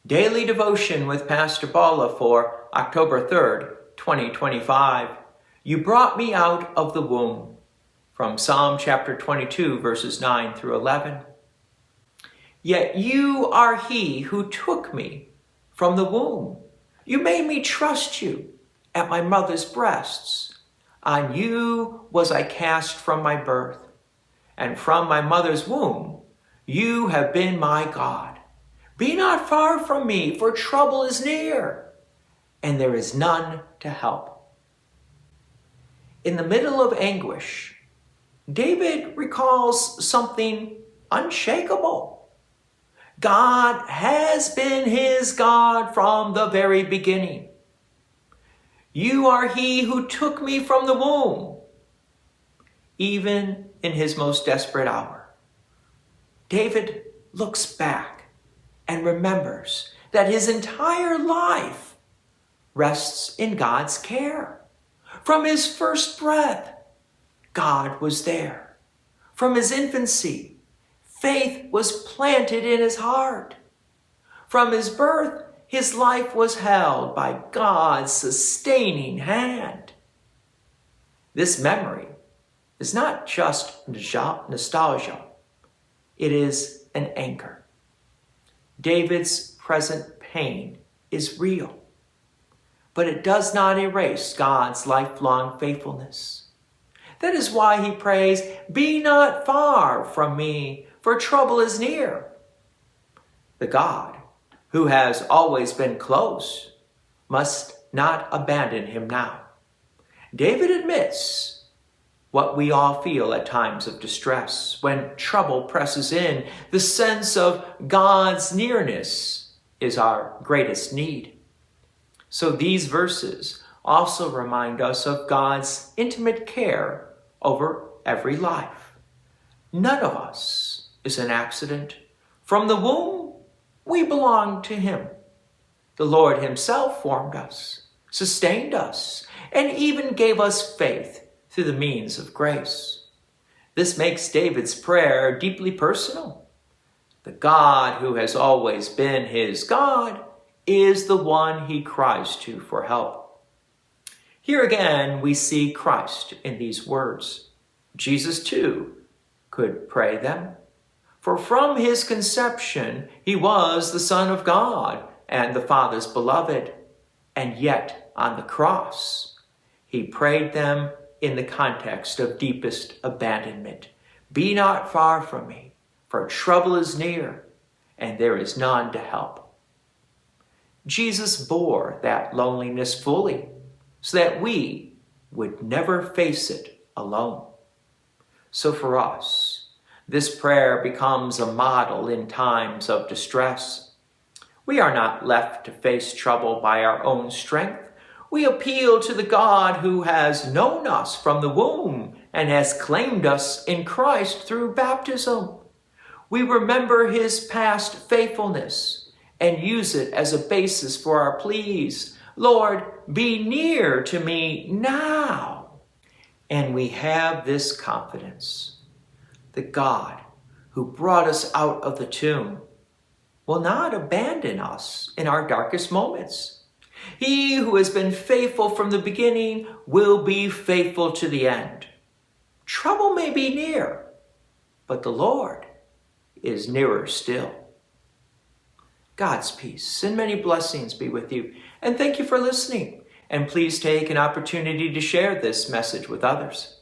Daily Devotion with Pastor Balla for October 3rd, 2025. You brought me out of the womb. From Psalm chapter 22, verses 9 through 11. Yet you are he who took me from the womb. You made me trust you at my mother's breasts. On you was I cast from my birth, and from my mother's womb you have been my God. Be not far from me, for trouble is near, and there is none to help. In the middle of anguish, David recalls something unshakable. God has been his God from the very beginning. You are he who took me from the womb, even in his most desperate hour. David looks back and remembers that his entire life rests in God's care. From his first breath, God was there. From his infancy, faith was planted in his heart. From his birth, his life was held by God's sustaining hand. This memory is not just nostalgia. It is an anchor. David's present pain is real, but it does not erase God's lifelong faithfulness. That is why he prays, "Be not far from me, for trouble is near." The God who has always been close must not abandon him now. David admits what we all feel at times of distress. When trouble presses in, the sense of God's nearness is our greatest need. So these verses also remind us of God's intimate care over every life. None of us is an accident. From the womb, we belong to him. The Lord himself formed us, sustained us, and even gave us faith through the means of grace. This makes David's prayer deeply personal. The God who has always been his God is the one he cries to for help. Here again, we see Christ in these words. Jesus too could pray them. For from his conception, he was the Son of God and the Father's beloved. And yet on the cross, he prayed them in the context of deepest abandonment. Be not far from me, for trouble is near, and there is none to help. Jesus bore that loneliness fully, so that we would never face it alone. So for us, this prayer becomes a model in times of distress. We are not left to face trouble by our own strength. We appeal to the God who has known us from the womb and has claimed us in Christ through baptism. We remember his past faithfulness and use it as a basis for our pleas. Lord, be near to me now. And we have this confidence. The God who brought us out of the tomb will not abandon us in our darkest moments. He who has been faithful from the beginning will be faithful to the end. Trouble may be near, but the Lord is nearer still. God's peace and many blessings be with you. And thank you for listening. And please take an opportunity to share this message with others.